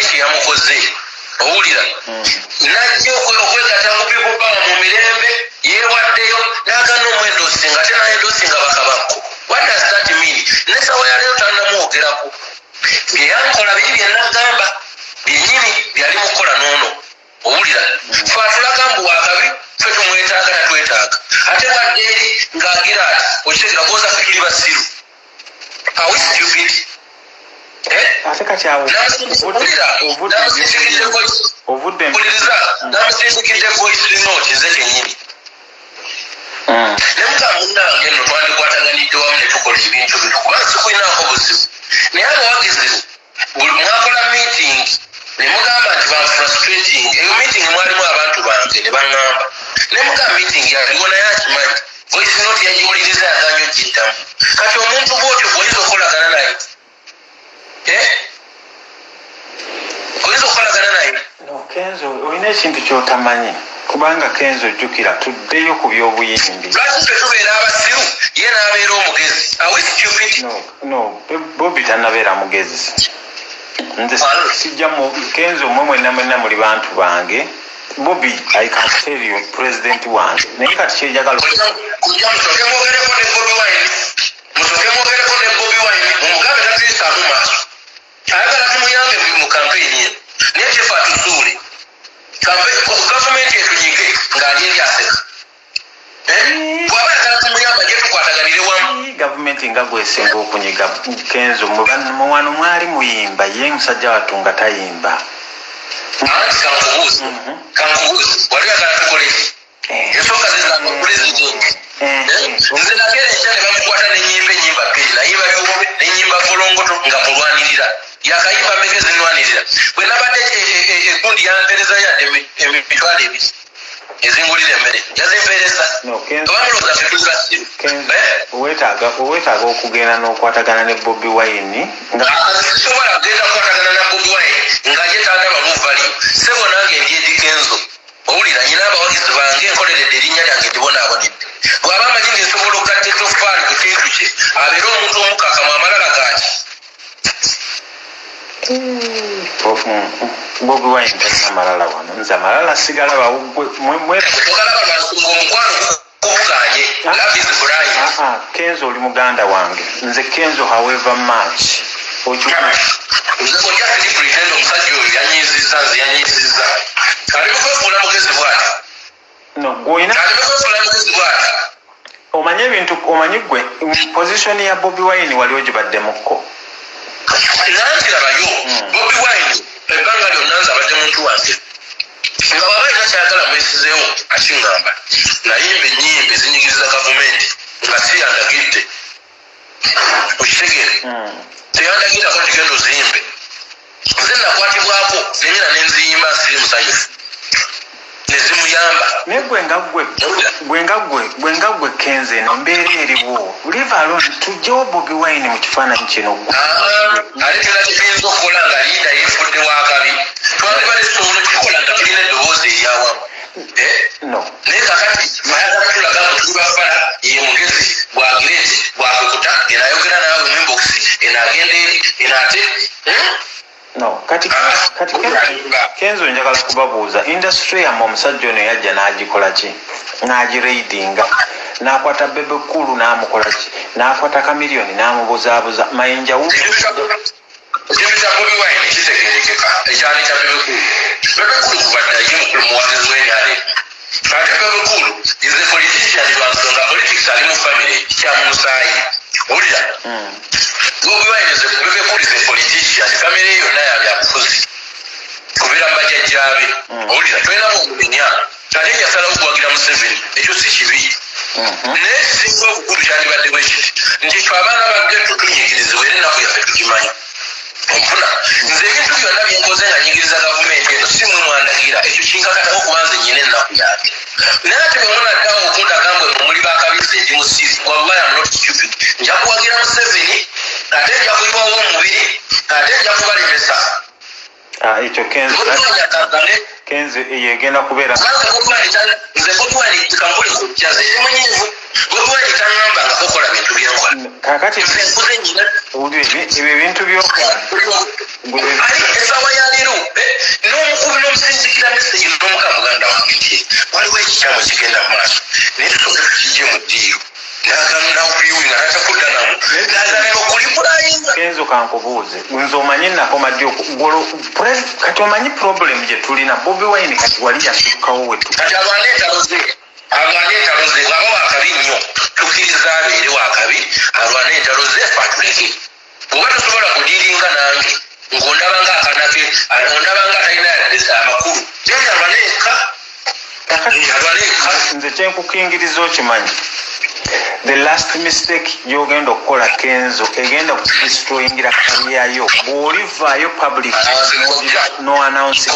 tewali kyeyamukoze owulira najja okwegatta mu people power mu mirembe yeewaddeyo n'agana omwendosinga ate nayendosinga bakabakko. What does that mean? Nesawa yaleero tannamwogerako byeyankola biri byenagamba byenyini byali mukola noono owulira fe atulaga mbu wakabi fe tumwetaaga natwetaaga ate ngadde eri ng'agira ati okitegera koza fe tuli basiru awe stupid ate kati awo namusinzikidde voice note ze kenyini nemukamunange nno twandikwataganidde wamu ne tukola ebintu bino kubanga sikulinaako buzibu naye abawagizi mwakola meeting ne mugamba nti banfrustrating eyo meeting mwalimu abantu bange ne baŋŋamba ne mugamba meeting yaliwo naye akimanyi voice note yagiwuliriza yaganyo giddamu kati omuntu bwotyo bwoyinza okukolagana naye oyinza okukolagana naye Kenzo olina ekintu kyotamanyi kubanga Kenzo jjukira tuddeyo ku by'obuyimbi lwaki ffe tubeera abasiru ye n'abeera omugezi awe stupid no Bobby tannabeera mugezi nze sijja mu Kenzo mmwe mwenna muli bantu bange Bobby I can tell you president wange naye kati kyenjagala kujja musooke mwogereko ne Bobi Wine mumugambe tatuyisaamu maaso ayagala tumuyambe mu kampeyini ye naye kyefe atusuule gavumenti etunyige ng'ali eri aseka bw'aba yagala tumuyamba gye tukwataganire wamu gavumenti nga gwesinga okunyiga Kenzo mu wano mwali muyimba ye musajja wattu nga tayimba anti kankubuuzi wali yagala tukoleki ensonga zezanga pulezidenti nze nagera enkya ne bamukwata nenyimba peri nayimba byobubi nenyimba volongoto nga mulwanirira yakayimba megezi nwanirira bwe nabadde egundi yampereza yadde emitwalo ebiri ezingulira emmere yazimpereza abamuloza fetulasiru owetaaga okugenda n'okwatagana ne Bobi Wine sisobola kugenda kukwatagana na Bobi Wine nga ye tandaba muvaliyo sebo nange ndi Eddy Kenzo owulira nyina abawagizi bange nkoleredde erinnya lyange ndibonaabonedde bw'aba amanyi ngesobola okugatta etoffaali ku kintu kye abeere omuntu omukakamu amalala gaaki Bobi Wine talina malala wano nze amalala sigalaba ogalaba lwansonga omukwano gukukanye love is blind Kenzo oli muganda wange nze Kenzo however much ojja siripulitendo omusajja oyo yanyiizizza nze yanyiizizza alimukwefula mugezi bwati alimukwefula mugezi bwati omanyi gwe position ya Bobi Wine wali ogibaddemukko nankirabayo Bobi Wine ebbanga lyonna nze abadde muntu wange nga bwaba alina kyayagala mwesizeewo akiŋŋamba nayimba ennyimba ezinyigiriza gavumenti nga siyandagidde okitegeere teyandagirako ntigenda oziyimbe nze nakwatibwako nenyina nenziyimba nsiri musanyufu nezimuyamba naye gwe nga gwe Kenzo eno mbeera eriwo live alone tujjewo Bobi Wine mu kifaananyi kino ate tuna kiyinza okukola nga liida yeefudde wakabi twandibale tusobola okikola nga tulina eddoboozi eryawamu naye kakati ayagala tulaga ngo tuli bafala ye mugezi bwagireti bwakukuta enayogera naawe muinboxi enagenda eri enate kati Kenzo njagala kubabuuza industry yamu omusajja ono yajja n'agikola ki n'agireidinga n'akwata Bebe Cool n'amukola ki n'akwata Chameleone n'amubuzaabuza mayinja ekibita Bobi Wine kitegerekeka ekyali kya Bebe Cool kubadde ye mukulu muwagizi w'ebyale ate Bebe Cool is a politician lwansonga politics ali mu family kyamumusaayi owulira Bobi Wine Bebe Cool is a politician family yonna yabyabufuzi kubeera mu bajjajjaabe owulira tolinamu okumenya ate yasalawo okuwagira Museveni ekyo si kibi naye kisinga obukulu kyandibadde bwe kiti nti twe abaana bagge tutunyigirizibwa era ennaku yaffe tukimanyi onfuna nze ebintu byonna byenkoze nga nyigiriza gavumenti eno si mwe mwandagira ekyo kinkakatako kubanze nyina ennaku yange naye ate bwe munaddawo okundaga mbwe muli bakabizi endimusiri wallahi am not stupid nja kuwagira Museveni ate nja kuyiwawo omubiri ate nja kubalemesa ekyo Kenzo yegenda kubeera nze Bobi Wine kampuli kujjaze emanyivu Bobi Wine taŋŋamba nga kokola bintu byenkola kakati ebyo ebintu byokola ali esawa ya leero ekikyamu kigenda mu maaso naye tusooke tukijje mu ddiiro nakuyiwinga natakudda namu nazalira okulipulayinga. Kenzo kankubuuze nze omanyi nakoma ddi kati omanyi problem gye tulina Bobi Wine kati wali yasukkawo wetu kati alwana entalo ze bwaba wakabi nnyo tukkiriza abeere wakabi alwana entalo ze fatuleke bwoba tosobola kudiiringa nange ng'ondabanga akanake ondabanga atalina amakulu genda alwane eka nze kyenkukingiriza okimanyi the last mistake gyogenda okukola Kenzo egenda kudestroyingira kariyayo bw'olivaayo public no announcing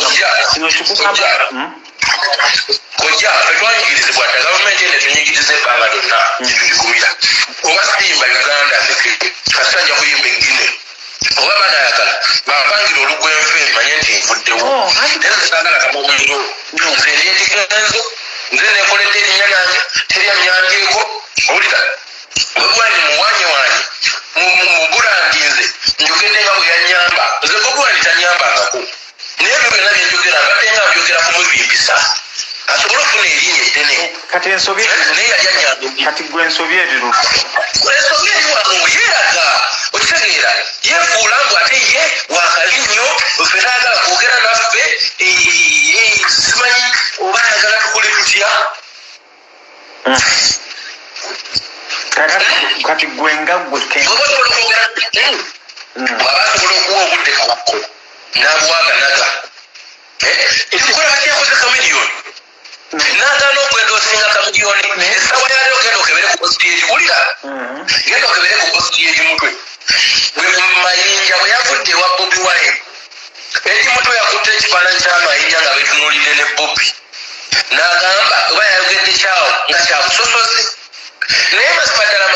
kino kikugamba kojja fetwanyigirizibwa dda gavumenti ene tunyigiriza ebbanga lyonna gyetuligumira oba simba Uganda ndeke kasanja kuyimba engine oba banayagala bapangira olugwenfe manye nti nvuddewo era nsaagala kamomuliro nze ndyeti Kenzo nze nekoledde erinnya lyange teryannyandyeko owulira Bobi Wine muwanye wange mugulandi nze njogedde nga bwe yannyamba nze Bobi Wine tanyambangako naye ebyo byonna byenjogera mbadde nga byogera kumubimbisa asobole okufuna erinnya eddene kati ensobi naye yali anyambe kati gwe ensobi erirudda ensobi eri wano yeeraga okitegeera yeefuula mbu ate ye wakali nnyo ffe taagala kwogera naffe simanyi oba ayagala tukole tutya kati gwe nga gwe oba osobola okwogera bw'aba asobola okuwa obudde kabako n'abuwaganaga ekikola kati yakoze kamiliyoni n'agaana okwenda osinga kamiliyoni esawa yali ogenda okebere ku positi egiwulira genda okebere ku positi egimutwe gwe mayinja bwe yavudde ewa Bobi Wine egimutwe yakutte ekifaananyi ky'amayinja nga betunuulidde ne Bobi n'agamba oba yayogedde kyawo nga kyabusosozi naye masipaddala